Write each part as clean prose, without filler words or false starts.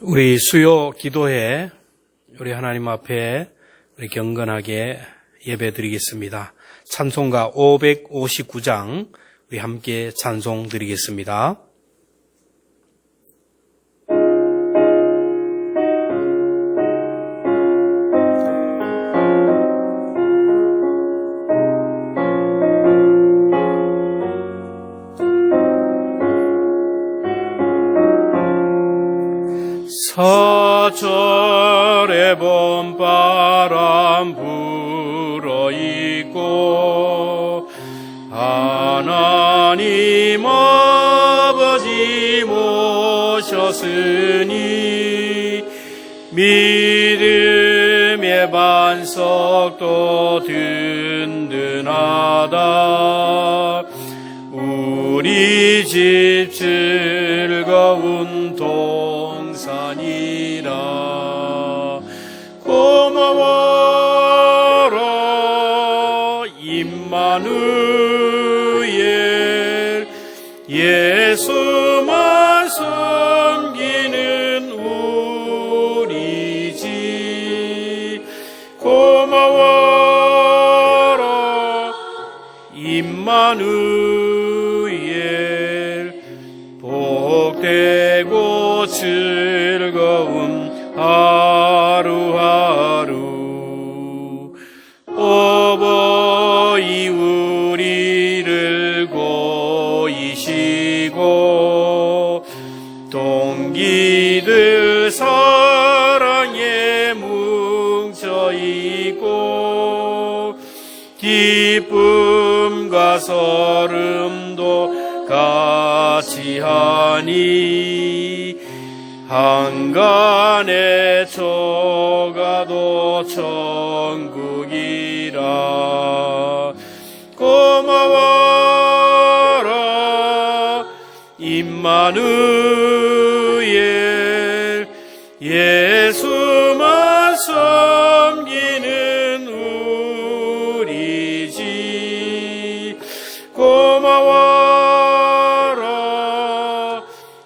우리 수요 기도회 우리 하나님 앞에 우리 경건하게 예배드리겠습니다. 찬송가 559장 우리 함께 찬송 드리겠습니다. 서철의 봄바람 불어있고 하나님 아버지 모셨으니 믿음의 반석도 든든하다. 우리 집 즐거운 동산이라. 고마워라 임마누엘, 예수만 섬기는 우리 집. 고마워라 임마누엘, 복되고 즐거운 하루하루. 어버이 우리를 고이시고 동기들 사랑에 뭉쳐있고 기쁨과 설움도 같이 하니 한간에 초가도 천국이라. 고마워라 임마누엘, 예수만 섬기는 우리 집. 고마워라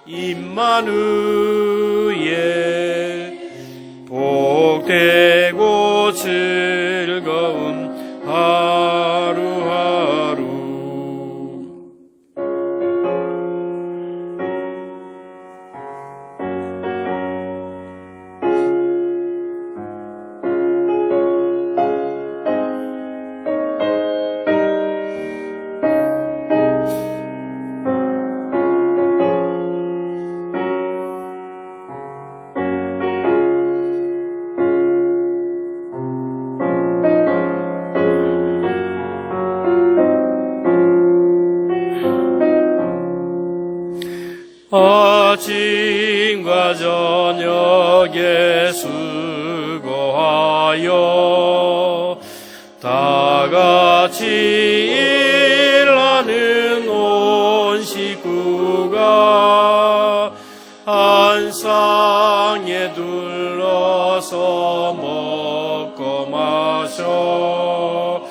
임마누엘, 복되고 즐거운 하루하루. 아침과 저녁에 수고하여 다같이 일하는 온 식구가 한 쌍에 둘러서 먹고 마셔.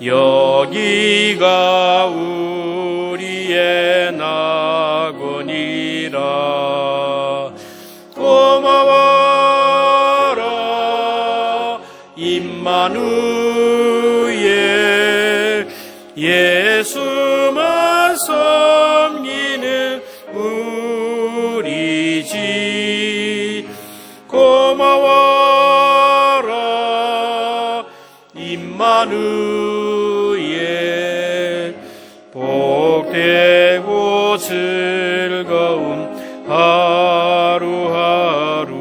여기가 우리의 낙원이라. 고마워라 임마누엘, 예수만 섬기는 우리 집. 고마워라 임마누엘, 복되고 즐거운 하루하루.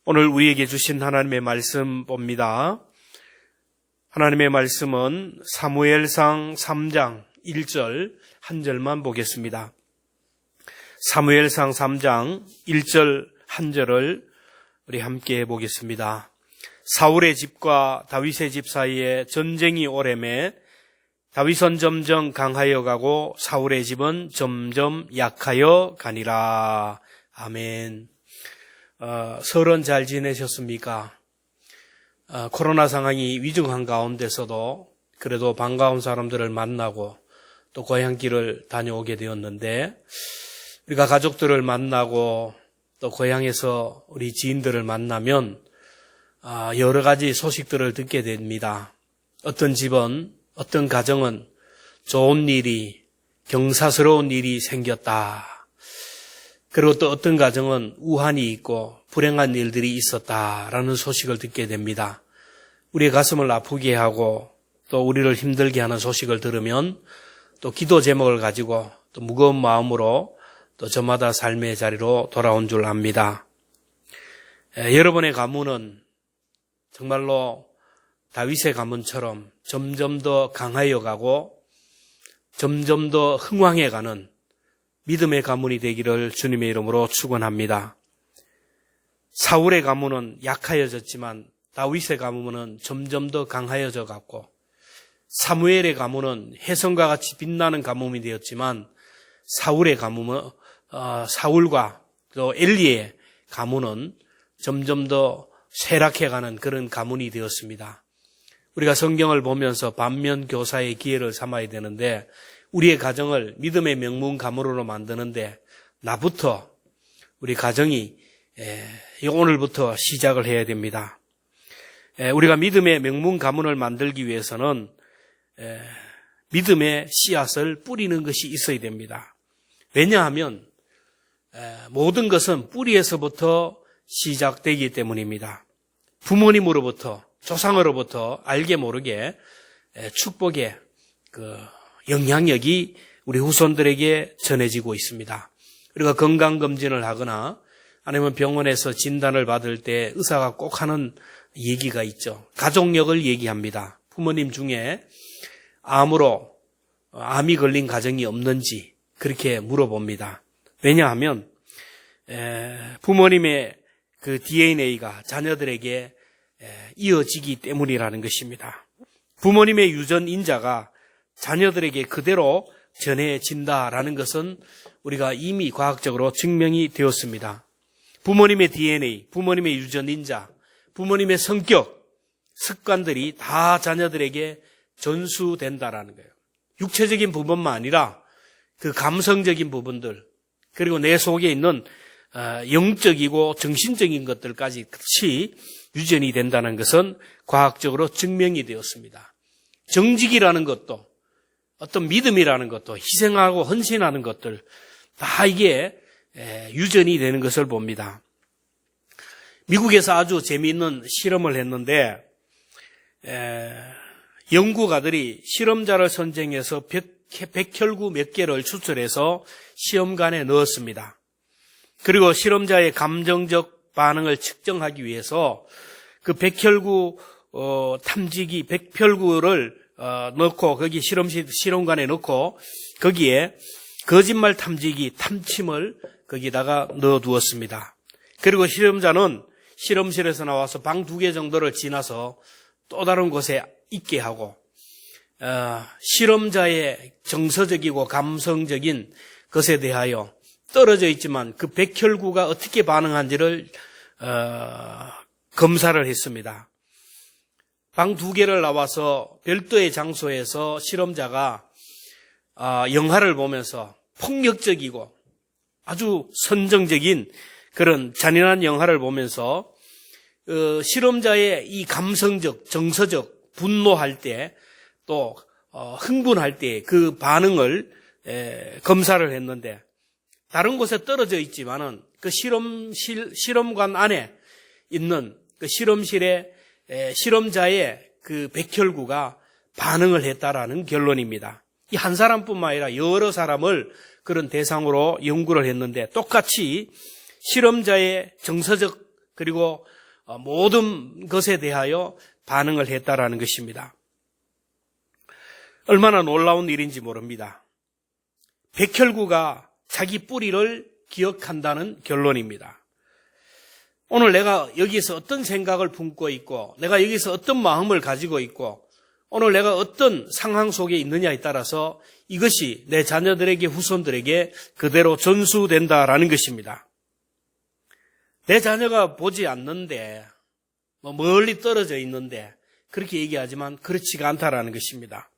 오늘 우리에게 주신 하나님의 말씀 봅니다. 하나님의 말씀은 사무엘상 3장 1절 한 절만 보겠습니다. 사무엘상 3장 1절 한 절을 우리 함께 보겠습니다. 사울의 집과 다윗의 집 사이에 전쟁이 오래매 다윗은 점점 강하여 가고 사울의 집은 점점 약하여 가니라. 아멘. 설은 잘 지내셨습니까? 코로나 상황이 위중한 가운데서도 그래도 반가운 사람들을 만나고 또 고향길을 다녀오게 되었는데 우리가 가족들을 만나고 또 고향에서 우리 지인들을 만나면 여러 가지 소식들을 듣게 됩니다. 어떤 집은, 어떤 가정은 좋은 일이, 경사스러운 일이 생겼다. 그리고 또 어떤 가정은 우환이 있고 불행한 일들이 있었다라는 소식을 듣게 됩니다. 우리의 가슴을 아프게 하고 또 우리를 힘들게 하는 소식을 들으면 또 기도 제목을 가지고 또 무거운 마음으로 또 저마다 삶의 자리로 돌아온 줄 압니다. 여러분의 가문은 정말로 다윗의 가문처럼 점점 더 강하여 가고 점점 더 흥왕해 가는 믿음의 가문이 되기를 주님의 이름으로 축원합니다. 사울의 가문은 약하여졌지만 다윗의 가문은 점점 더 강하여져 갔고, 사무엘의 가문은 혜성과 같이 빛나는 가문이 되었지만 사울의 가문은 사울과 또 엘리의 가문은 점점 더 쇠락해가는 그런 가문이 되었습니다. 우리가 성경을 보면서 반면 교사의 기회를 삼아야 되는데 우리의 가정을 믿음의 명문 가문으로 만드는데 나부터 우리 가정이 오늘부터 시작을 해야 됩니다. 우리가 믿음의 명문 가문을 만들기 위해서는 믿음의 씨앗을 뿌리는 것이 있어야 됩니다. 왜냐하면 모든 것은 뿌리에서부터 시작되기 때문입니다. 부모님으로부터, 조상으로부터 알게 모르게 축복의 그 영향력이 우리 후손들에게 전해지고 있습니다. 우리가 건강검진을 하거나 아니면 병원에서 진단을 받을 때 의사가 꼭 하는 얘기가 있죠. 가족력을 얘기합니다. 부모님 중에 암이 걸린 가정이 없는지 그렇게 물어봅니다. 왜냐하면 부모님의 그 DNA가 자녀들에게 이어지기 때문이라는 것입니다. 부모님의 유전 인자가 자녀들에게 그대로 전해진다라는 것은 우리가 이미 과학적으로 증명이 되었습니다. 부모님의 DNA, 부모님의 유전 인자, 부모님의 성격, 습관들이 다 자녀들에게 전수된다라는 거예요. 육체적인 부분만 아니라 그 감성적인 부분들, 그리고 내 속에 있는 영적이고 정신적인 것들까지 같이 유전이 된다는 것은 과학적으로 증명이 되었습니다. 정직이라는 것도, 어떤 믿음이라는 것도, 희생하고 헌신하는 것들, 다 이게 유전이 되는 것을 봅니다. 미국에서 아주 재미있는 실험을 했는데 연구가들이 실험자를 선정해서 백혈구 몇 개를 추출해서 시험관에 넣었습니다. 그리고 실험자의 감정적 반응을 측정하기 위해서 그 백혈구 탐지기, 백혈구를 넣고 거기 실험관에 넣고 거기에 거짓말 탐지기, 탐침을 거기다가 넣어두었습니다. 그리고 실험자는 실험실에서 나와서 방 2개 정도를 지나서 또 다른 곳에 있게 하고 실험자의 정서적이고 감성적인 것에 대하여 떨어져 있지만 그 백혈구가 어떻게 반응한지를 검사를 했습니다. 방 2개를 나와서 별도의 장소에서 실험자가 영화를 보면서 폭력적이고 아주 선정적인 그런 잔인한 영화를 보면서 실험자의 이 감성적, 정서적, 분노할 때 또 흥분할 때 그 반응을 검사를 했는데 다른 곳에 떨어져 있지만은 그 실험관 안에 있는 그 실험실에 실험자의 그 백혈구가 반응을 했다라는 결론입니다. 이 한 사람뿐만 아니라 여러 사람을 그런 대상으로 연구를 했는데 똑같이 실험자의 정서적 그리고 모든 것에 대하여 반응을 했다라는 것입니다. 얼마나 놀라운 일인지 모릅니다. 백혈구가 자기 뿌리를 기억한다는 결론입니다. 오늘 내가 여기서 어떤 생각을 품고 있고 내가 여기서 어떤 마음을 가지고 있고 오늘 내가 어떤 상황 속에 있느냐에 따라서 이것이 내 자녀들에게 후손들에게 그대로 전수된다라는 것입니다. 내 자녀가 보지 않는데 멀리 떨어져 있는데 그렇게 얘기하지만 그렇지가 않다라는 것입니다.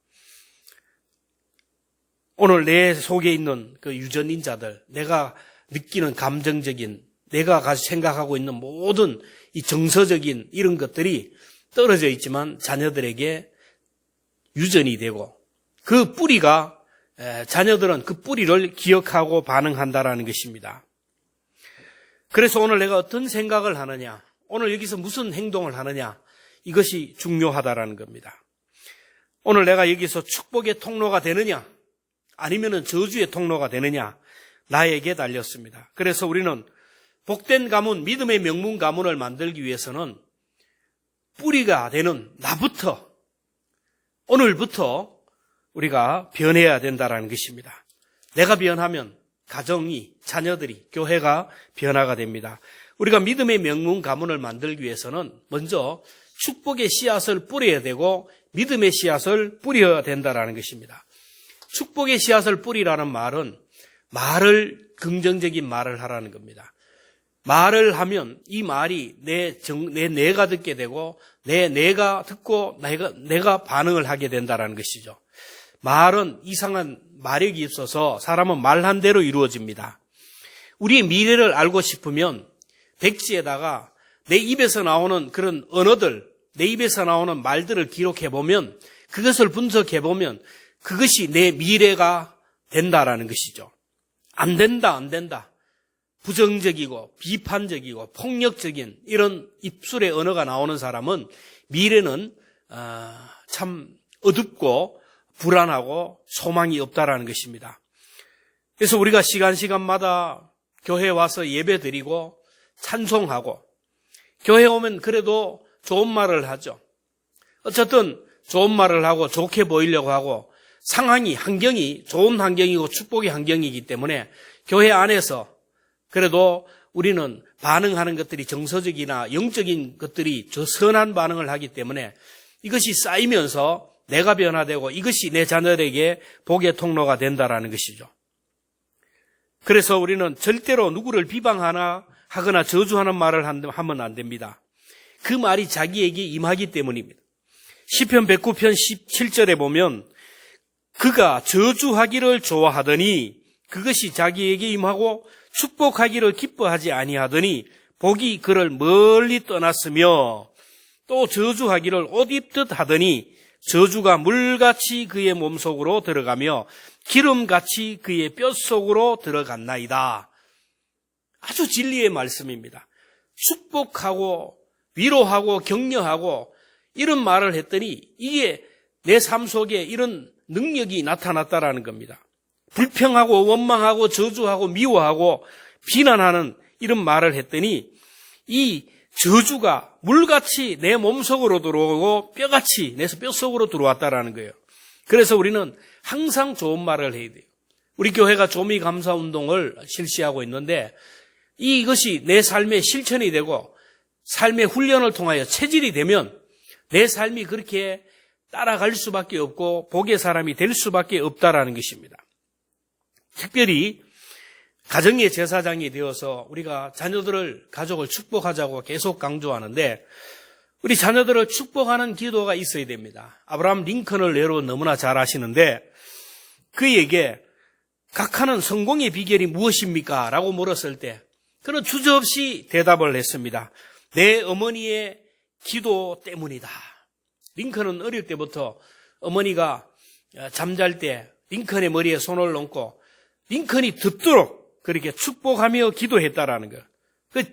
오늘 내 속에 있는 그 유전인 자들, 내가 느끼는 감정적인, 내가 가지고 생각하고 있는 모든 이 정서적인 이런 것들이 떨어져 있지만 자녀들에게 유전이 되고 그 뿌리가 자녀들은 그 뿌리를 기억하고 반응한다라는 것입니다. 그래서 오늘 내가 어떤 생각을 하느냐, 오늘 여기서 무슨 행동을 하느냐, 이것이 중요하다라는 겁니다. 오늘 내가 여기서 축복의 통로가 되느냐 아니면은 저주의 통로가 되느냐, 나에게 달렸습니다. 그래서 우리는 복된 가문, 믿음의 명문 가문을 만들기 위해서는 뿌리가 되는 나부터, 오늘부터 우리가 변해야 된다는 것입니다. 내가 변하면 가정이, 자녀들이, 교회가 변화가 됩니다. 우리가 믿음의 명문 가문을 만들기 위해서는 먼저 축복의 씨앗을 뿌려야 되고 믿음의 씨앗을 뿌려야 된다는 것입니다. 축복의 씨앗을 뿌리라는 말은 긍정적인 말을 하라는 겁니다. 말을 하면 이 말이 내가 듣게 되고 내가 듣고 내가 반응을 하게 된다는 것이죠. 말은 이상한 마력이 있어서 사람은 말한 대로 이루어집니다. 우리의 미래를 알고 싶으면 백지에다가 내 입에서 나오는 그런 언어들, 내 입에서 나오는 말들을 기록해보면, 그것을 분석해보면 그것이 내 미래가 된다라는 것이죠. 안 된다. 부정적이고 비판적이고 폭력적인 이런 입술의 언어가 나오는 사람은 미래는 참 어둡고 불안하고 소망이 없다라는 것입니다. 그래서 우리가 시간마다 교회에 와서 예배 드리고 찬송하고, 교회 오면 그래도 좋은 말을 하죠. 어쨌든 좋은 말을 하고 좋게 보이려고 하고, 환경이 좋은 환경이고 축복의 환경이기 때문에 교회 안에서 그래도 우리는 반응하는 것들이 정서적이나 영적인 것들이 저 선한 반응을 하기 때문에 이것이 쌓이면서 내가 변화되고 이것이 내 자녀에게 복의 통로가 된다라는 것이죠. 그래서 우리는 절대로 누구를 비방하거나 저주하는 말을 하면 안 됩니다. 그 말이 자기에게 임하기 때문입니다. 시편 109편 17절에 보면 그가 저주하기를 좋아하더니 그것이 자기에게 임하고 축복하기를 기뻐하지 아니하더니 복이 그를 멀리 떠났으며, 또 저주하기를 옷 입듯 하더니 저주가 물같이 그의 몸속으로 들어가며 기름같이 그의 뼛속으로 들어갔나이다. 아주 진리의 말씀입니다. 축복하고 위로하고 격려하고 이런 말을 했더니 이게 내 삶 속에 이런 능력이 나타났다라는 겁니다. 불평하고 원망하고 저주하고 미워하고 비난하는 이런 말을 했더니 이 저주가 물같이 내 몸속으로 들어오고 뼈같이 내 뼛속으로 들어왔다라는 거예요. 그래서 우리는 항상 좋은 말을 해야 돼요. 우리 교회가 조미 감사 운동을 실시하고 있는데 이것이 내 삶의 실천이 되고 삶의 훈련을 통하여 체질이 되면 내 삶이 그렇게 따라갈 수밖에 없고 복의 사람이 될 수밖에 없다라는 것입니다. 특별히 가정의 제사장이 되어서 우리가 가족을 축복하자고 계속 강조하는데, 우리 자녀들을 축복하는 기도가 있어야 됩니다. 아브라함 링컨을 여러분 너무나 잘 아시는데, 그에게 각하는 성공의 비결이 무엇입니까? 라고 물었을 때 그는 주저없이 대답을 했습니다. 내 어머니의 기도 때문이다. 링컨은 어릴 때부터 어머니가 잠잘 때 링컨의 머리에 손을 얹고 링컨이 듣도록 그렇게 축복하며 기도했다라는 거예요. 그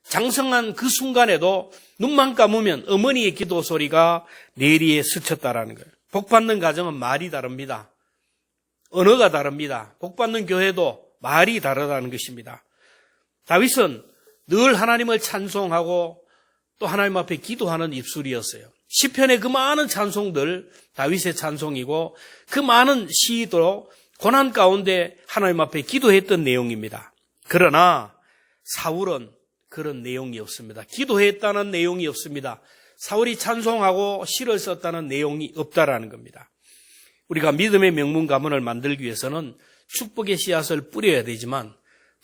장성한 그 순간에도 눈만 감으면 어머니의 기도 소리가 내리에 스쳤다라는 거예요. 복받는 가정은 말이 다릅니다. 언어가 다릅니다. 복받는 교회도 말이 다르다는 것입니다. 다윗은 늘 하나님을 찬송하고 또 하나님 앞에 기도하는 입술이었어요. 시편의 그 많은 찬송들 다윗의 찬송이고, 그 많은 시도 고난 가운데 하나님 앞에 기도했던 내용입니다. 그러나 사울은 그런 내용이 없습니다. 기도했다는 내용이 없습니다. 사울이 찬송하고 시를 썼다는 내용이 없다라는 겁니다. 우리가 믿음의 명문 가문을 만들기 위해서는 축복의 씨앗을 뿌려야 되지만,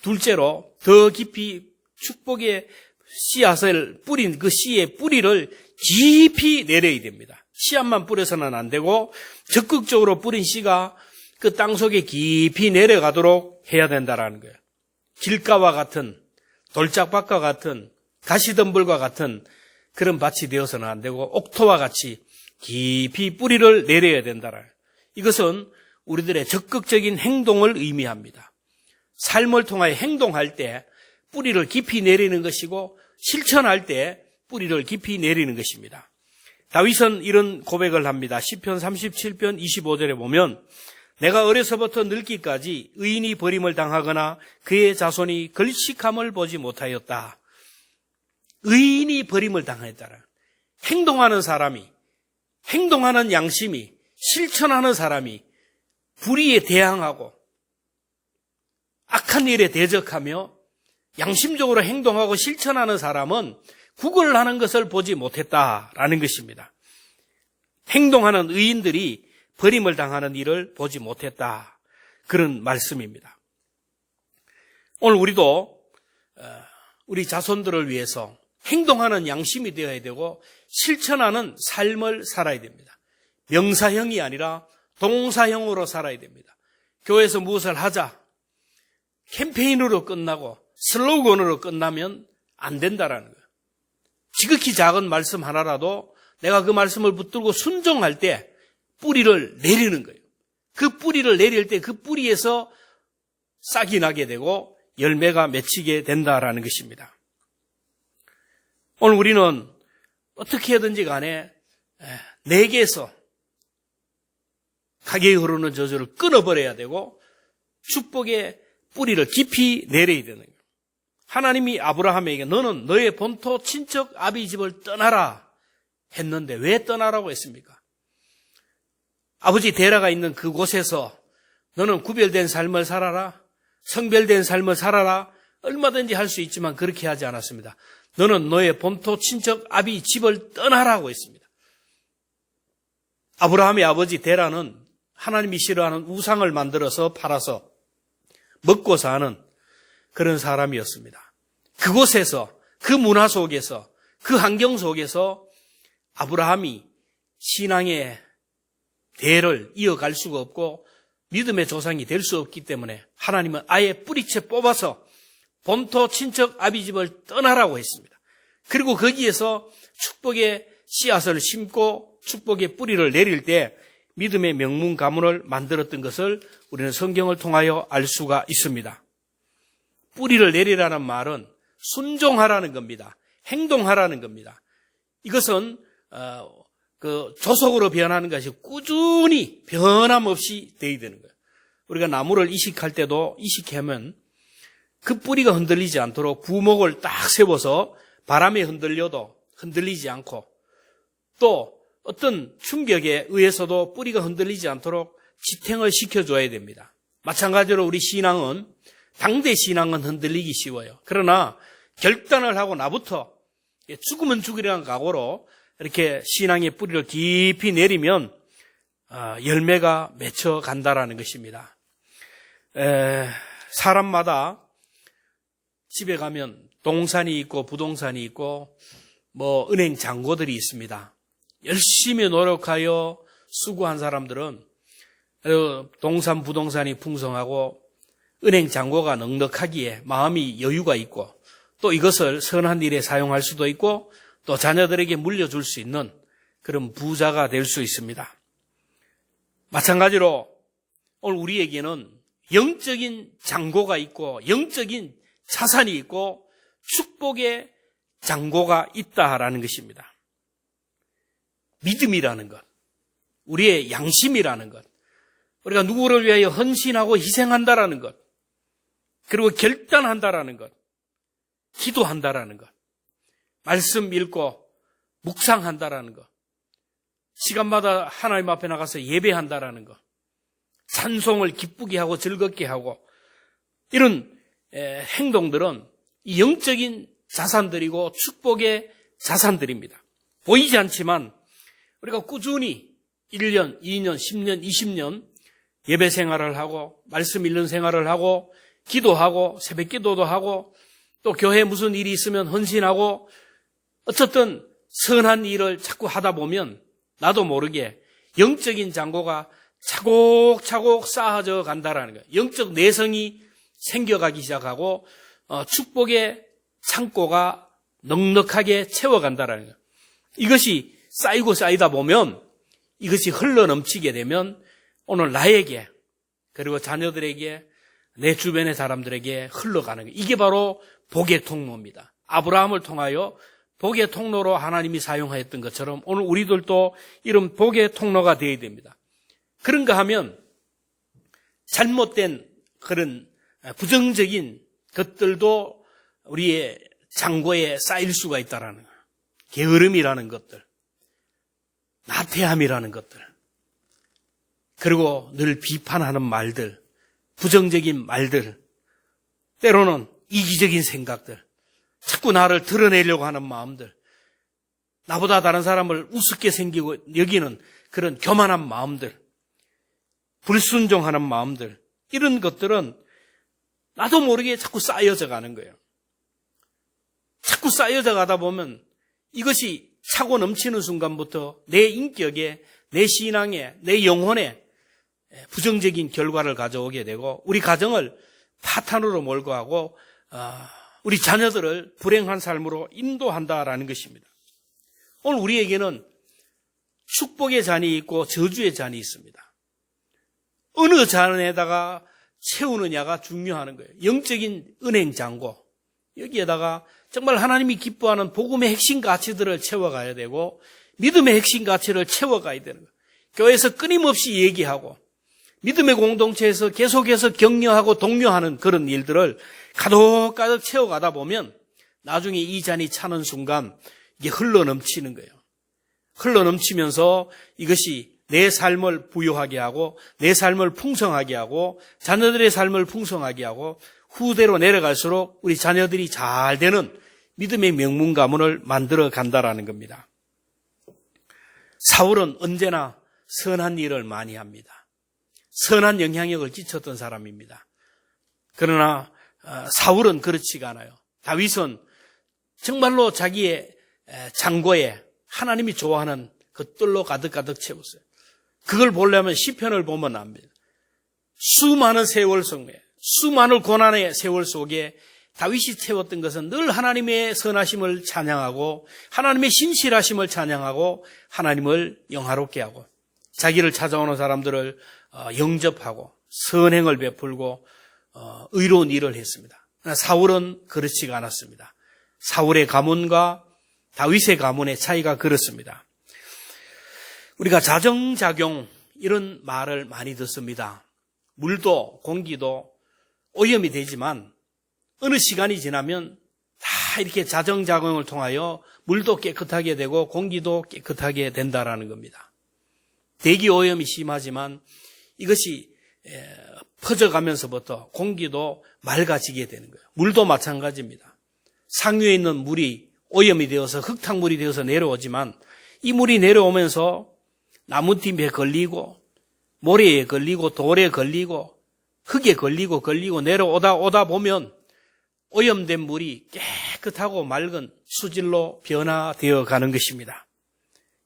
둘째로 더 깊이 축복의 씨앗을 뿌린 그 씨의 뿌리를 깊이 내려야 됩니다. 씨앗만 뿌려서는 안 되고 적극적으로 뿌린 씨가 그 땅속에 깊이 내려가도록 해야 된다라는 거예요. 길가와 같은, 돌짝밭과 같은, 가시덤불과 같은 그런 밭이 되어서는 안 되고 옥토와 같이 깊이 뿌리를 내려야 된다라. 이것은 우리들의 적극적인 행동을 의미합니다. 삶을 통하여 행동할 때 뿌리를 깊이 내리는 것이고 실천할 때 뿌리를 깊이 내리는 것입니다. 다윗은 이런 고백을 합니다. 시편 37편 25절에 보면 내가 어려서부터 늙기까지 의인이 버림을 당하거나 그의 자손이 걸식함을 보지 못하였다. 의인이 버림을 당했다라. 행동하는 사람이, 행동하는 양심이, 실천하는 사람이 불의에 대항하고 악한 일에 대적하며 양심적으로 행동하고 실천하는 사람은 구걸하는 것을 보지 못했다라는 것입니다. 행동하는 의인들이 버림을 당하는 일을 보지 못했다. 그런 말씀입니다. 오늘 우리도 우리 자손들을 위해서 행동하는 양심이 되어야 되고 실천하는 삶을 살아야 됩니다. 명사형이 아니라 동사형으로 살아야 됩니다. 교회에서 무엇을 하자 캠페인으로 끝나고 슬로건으로 끝나면 안 된다라는 거예요. 지극히 작은 말씀 하나라도 내가 그 말씀을 붙들고 순종할 때 뿌리를 내리는 거예요. 그 뿌리를 내릴 때 그 뿌리에서 싹이 나게 되고 열매가 맺히게 된다라는 것입니다. 오늘 우리는 어떻게 하든지 간에 내게서 가게에 흐르는 저주를 끊어버려야 되고 축복의 뿌리를 깊이 내려야 되는 거예요. 하나님이 아브라함에게 너는 너의 본토 친척 아비 집을 떠나라 했는데 왜 떠나라고 했습니까? 아버지 데라가 있는 그곳에서 너는 구별된 삶을 살아라, 성별된 삶을 살아라, 얼마든지 할 수 있지만 그렇게 하지 않았습니다. 너는 너의 본토 친척 아비 집을 떠나라고 했습니다. 아브라함의 아버지 데라는 하나님이 싫어하는 우상을 만들어서 팔아서 먹고 사는 그런 사람이었습니다. 그곳에서, 그 문화 속에서, 그 환경 속에서 아브라함이 신앙의 대를 이어갈 수가 없고 믿음의 조상이 될 수 없기 때문에 하나님은 아예 뿌리채 뽑아서 본토 친척 아비 집을 떠나라고 했습니다. 그리고 거기에서 축복의 씨앗을 심고 축복의 뿌리를 내릴 때 믿음의 명문 가문을 만들었던 것을 우리는 성경을 통하여 알 수가 있습니다. 뿌리를 내리라는 말은 순종하라는 겁니다. 행동하라는 겁니다. 이것은 그 조속으로 변하는 것이 꾸준히 변함없이 되어야 되는 거예요. 우리가 나무를 이식할 때도 이식하면 그 뿌리가 흔들리지 않도록 부목을 딱 세워서 바람에 흔들려도 흔들리지 않고 또 어떤 충격에 의해서도 뿌리가 흔들리지 않도록 지탱을 시켜줘야 됩니다. 마찬가지로 우리 신앙은 당대 신앙은 흔들리기 쉬워요. 그러나 결단을 하고 나부터 죽으면 죽으리라는 각오로 이렇게 신앙의 뿌리를 깊이 내리면 열매가 맺혀간다라는 것입니다. 사람마다 집에 가면 동산이 있고 부동산이 있고 뭐 은행 잔고들이 있습니다. 열심히 노력하여 수고한 사람들은 동산 부동산이 풍성하고 은행 잔고가 넉넉하기에 마음이 여유가 있고 또 이것을 선한 일에 사용할 수도 있고 또 자녀들에게 물려줄 수 있는 그런 부자가 될 수 있습니다. 마찬가지로 오늘 우리에게는 영적인 잔고가 있고 영적인 자산이 있고 축복의 잔고가 있다라는 것입니다. 믿음이라는 것, 우리의 양심이라는 것, 우리가 누구를 위하여 헌신하고 희생한다라는 것, 그리고 결단한다라는 것, 기도한다라는 것, 말씀 읽고 묵상한다라는 것, 시간마다 하나님 앞에 나가서 예배한다라는 것, 찬송을 기쁘게 하고 즐겁게 하고 이런 행동들은 이 영적인 자산들이고 축복의 자산들입니다. 보이지 않지만 우리가 꾸준히 1년, 2년, 10년, 20년 예배 생활을 하고 말씀 읽는 생활을 하고 기도하고 새벽 기도도 하고 또 교회에 무슨 일이 있으면 헌신하고 어쨌든 선한 일을 자꾸 하다 보면 나도 모르게 영적인 잔고가 차곡차곡 쌓아져 간다라는 거예요. 영적 내성이 생겨가기 시작하고 축복의 창고가 넉넉하게 채워간다라는 거예요. 이것이 쌓이고 쌓이다 보면 이것이 흘러넘치게 되면 오늘 나에게 그리고 자녀들에게 내 주변의 사람들에게 흘러가는 거예요. 이게 바로 복의 통로입니다. 아브라함을 통하여 복의 통로로 하나님이 사용하였던 것처럼 오늘 우리들도 이런 복의 통로가 되어야 됩니다. 그런가 하면 잘못된 그런 부정적인 것들도 우리의 창고에 쌓일 수가 있다라는 거예요. 게으름이라는 것들, 나태함이라는 것들, 그리고 늘 비판하는 말들, 부정적인 말들, 때로는 이기적인 생각들, 자꾸 나를 드러내려고 하는 마음들, 나보다 다른 사람을 우습게 생기고 여기는 그런 교만한 마음들, 불순종하는 마음들, 이런 것들은 나도 모르게 자꾸 쌓여져 가는 거예요. 자꾸 쌓여져 가다 보면 이것이 차고 넘치는 순간부터 내 인격에, 내 신앙에, 내 영혼에 부정적인 결과를 가져오게 되고 우리 가정을 파탄으로 몰고 가고 우리 자녀들을 불행한 삶으로 인도한다라는 것입니다. 오늘 우리에게는 축복의 잔이 있고 저주의 잔이 있습니다. 어느 잔에다가 채우느냐가 중요한 거예요. 영적인 은행 잔고, 여기에다가 정말 하나님이 기뻐하는 복음의 핵심 가치들을 채워가야 되고 믿음의 핵심 가치를 채워가야 되는 거예요. 교회에서 끊임없이 얘기하고 믿음의 공동체에서 계속해서 격려하고 독려하는 그런 일들을 가득가득 채워가다 보면 나중에 이 잔이 차는 순간 이게 흘러넘치는 거예요. 흘러넘치면서 이것이 내 삶을 부유하게 하고 내 삶을 풍성하게 하고 자녀들의 삶을 풍성하게 하고 후대로 내려갈수록 우리 자녀들이 잘 되는 믿음의 명문 가문을 만들어 간다라는 겁니다. 사울은 언제나 선한 일을 많이 합니다. 선한 영향력을 끼쳤던 사람입니다. 그러나 사울은 그렇지가 않아요. 다윗은 정말로 자기의 창고에 하나님이 좋아하는 것들로 가득가득 채웠어요. 그걸 보려면 시편을 보면 압니다. 수많은 세월 속에, 수많은 고난의 세월 속에 다윗이 채웠던 것은 늘 하나님의 선하심을 찬양하고 하나님의 신실하심을 찬양하고 하나님을 영화롭게 하고 자기를 찾아오는 사람들을 영접하고 선행을 베풀고 의로운 일을 했습니다. 그러나 사울은 그렇지가 않았습니다. 사울의 가문과 다윗의 가문의 차이가 그렇습니다. 우리가 자정작용 이런 말을 많이 듣습니다. 물도 공기도 오염이 되지만 어느 시간이 지나면 다 이렇게 자정작용을 통하여 물도 깨끗하게 되고 공기도 깨끗하게 된다라는 겁니다. 대기 오염이 심하지만 이것이 퍼져가면서부터 공기도 맑아지게 되는 거예요. 물도 마찬가지입니다. 상류에 있는 물이 오염이 되어서 흙탕물이 되어서 내려오지만 이 물이 내려오면서 나무팀에 걸리고 모래에 걸리고 돌에 걸리고 흙에 걸리고 내려오다 보면 오염된 물이 깨끗하고 맑은 수질로 변화되어 가는 것입니다.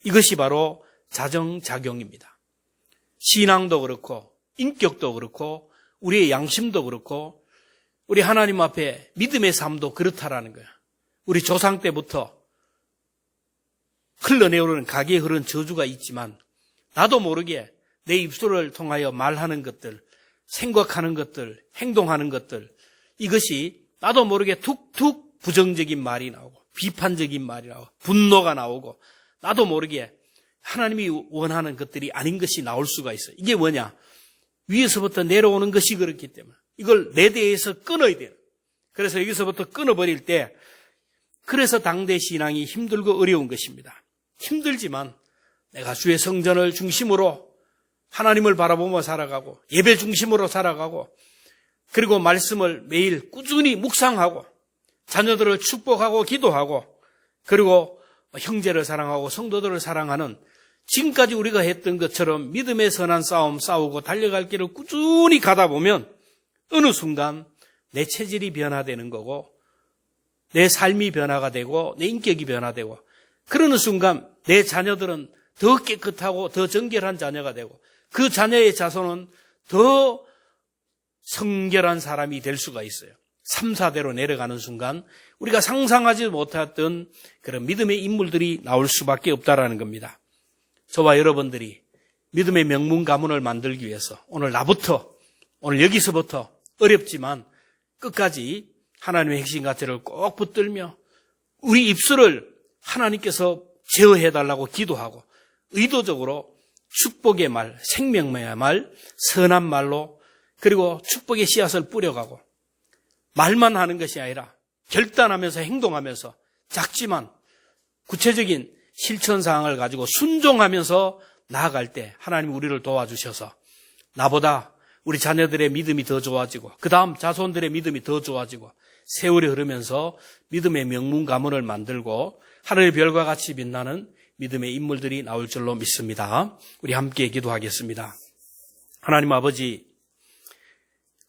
이것이 바로 자정작용입니다. 신앙도 그렇고 인격도 그렇고 우리의 양심도 그렇고 우리 하나님 앞에 믿음의 삶도 그렇다라는 거예요. 우리 조상 때부터 흘러내오는 가계에 흐른 저주가 있지만 나도 모르게 내 입술을 통하여 말하는 것들, 생각하는 것들, 행동하는 것들, 이것이 나도 모르게 툭툭 부정적인 말이 나오고 비판적인 말이 나오고 분노가 나오고 나도 모르게 하나님이 원하는 것들이 아닌 것이 나올 수가 있어요. 이게 뭐냐? 위에서부터 내려오는 것이 그렇기 때문에 이걸 내 대에서 끊어야 돼요. 그래서 여기서부터 끊어버릴 때 그래서 당대 신앙이 힘들고 어려운 것입니다. 힘들지만 내가 주의 성전을 중심으로 하나님을 바라보며 살아가고 예배 중심으로 살아가고 그리고 말씀을 매일 꾸준히 묵상하고 자녀들을 축복하고 기도하고 그리고 형제를 사랑하고 성도들을 사랑하는 지금까지 우리가 했던 것처럼 믿음의 선한 싸움 싸우고 달려갈 길을 꾸준히 가다 보면 어느 순간 내 체질이 변화되는 거고 내 삶이 변화가 되고 내 인격이 변화되고 그러는 순간 내 자녀들은 더 깨끗하고 더 정결한 자녀가 되고 그 자녀의 자손은 더 성결한 사람이 될 수가 있어요. 3, 4대로 내려가는 순간 우리가 상상하지 못했던 그런 믿음의 인물들이 나올 수밖에 없다라는 겁니다. 저와 여러분들이 믿음의 명문 가문을 만들기 위해서 오늘 여기서부터 어렵지만 끝까지 하나님의 핵심 가치를 꼭 붙들며 우리 입술을 하나님께서 제어해달라고 기도하고 의도적으로 축복의 말, 생명의 말, 선한 말로 그리고 축복의 씨앗을 뿌려가고 말만 하는 것이 아니라 결단하면서 행동하면서 작지만 구체적인 실천사항을 가지고 순종하면서 나아갈 때 하나님 우리를 도와주셔서 나보다 우리 자녀들의 믿음이 더 좋아지고 그 다음 자손들의 믿음이 더 좋아지고 세월이 흐르면서 믿음의 명문 가문을 만들고 하늘의 별과 같이 빛나는 믿음의 인물들이 나올 줄로 믿습니다. 우리 함께 기도하겠습니다. 하나님 아버지,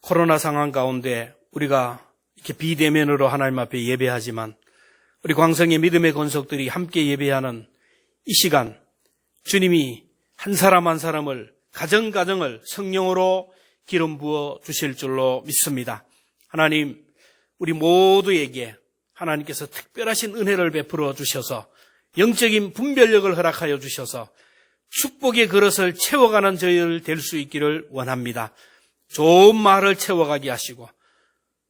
코로나 상황 가운데 우리가 이렇게 비대면으로 하나님 앞에 예배하지만 우리 광성의 믿음의 권속들이 함께 예배하는 이 시간 주님이 한 사람 한 사람을 가정가정을 성령으로 기름 부어 주실 줄로 믿습니다. 하나님, 우리 모두에게 하나님께서 특별하신 은혜를 베풀어 주셔서 영적인 분별력을 허락하여 주셔서 축복의 그릇을 채워가는 저희들 될 수 있기를 원합니다. 좋은 말을 채워가게 하시고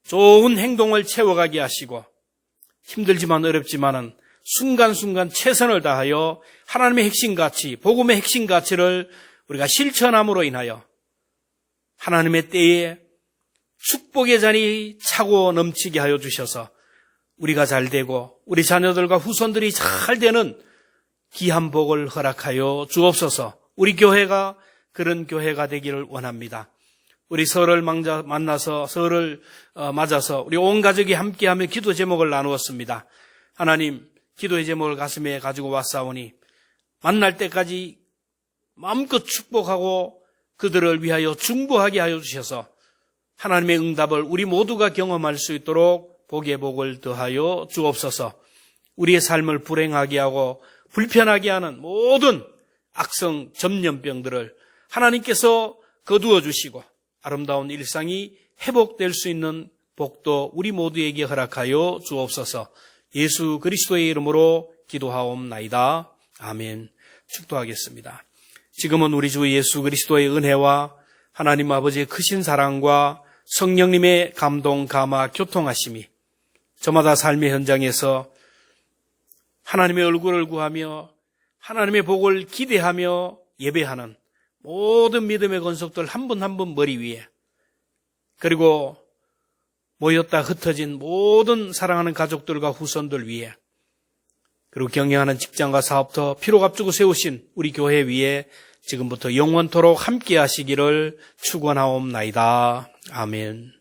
좋은 행동을 채워가게 하시고 힘들지만 어렵지만은 순간순간 최선을 다하여 하나님의 핵심 가치, 복음의 핵심 가치를 우리가 실천함으로 인하여 하나님의 때에 축복의 잔이 차고 넘치게 하여 주셔서 우리가 잘 되고 우리 자녀들과 후손들이 잘 되는 귀한 복을 허락하여 주옵소서. 우리 교회가 그런 교회가 되기를 원합니다. 우리 설을 맞아서 우리 온 가족이 함께하며 기도 제목을 나누었습니다. 하나님, 기도의 제목을 가슴에 가지고 왔사오니 만날 때까지 마음껏 축복하고 그들을 위하여 중보하게 하여 주셔서 하나님의 응답을 우리 모두가 경험할 수 있도록 복의 복을 더하여 주옵소서. 우리의 삶을 불행하게 하고 불편하게 하는 모든 악성 전염병들을 하나님께서 거두어 주시고 아름다운 일상이 회복될 수 있는 복도 우리 모두에게 허락하여 주옵소서. 예수 그리스도의 이름으로 기도하옵나이다. 아멘. 축도하겠습니다. 지금은 우리 주 예수 그리스도의 은혜와 하나님 아버지의 크신 사랑과 성령님의 감동, 감화, 교통하심이 저마다 삶의 현장에서 하나님의 얼굴을 구하며 하나님의 복을 기대하며 예배하는 모든 믿음의 권속들 한 분 한 분 머리 위에 그리고 모였다 흩어진 모든 사랑하는 가족들과 후손들 위에 그리고 경영하는 직장과 사업터 피로 값주고 세우신 우리 교회 위에 지금부터 영원토록 함께 하시기를 축원하옵나이다. 아멘.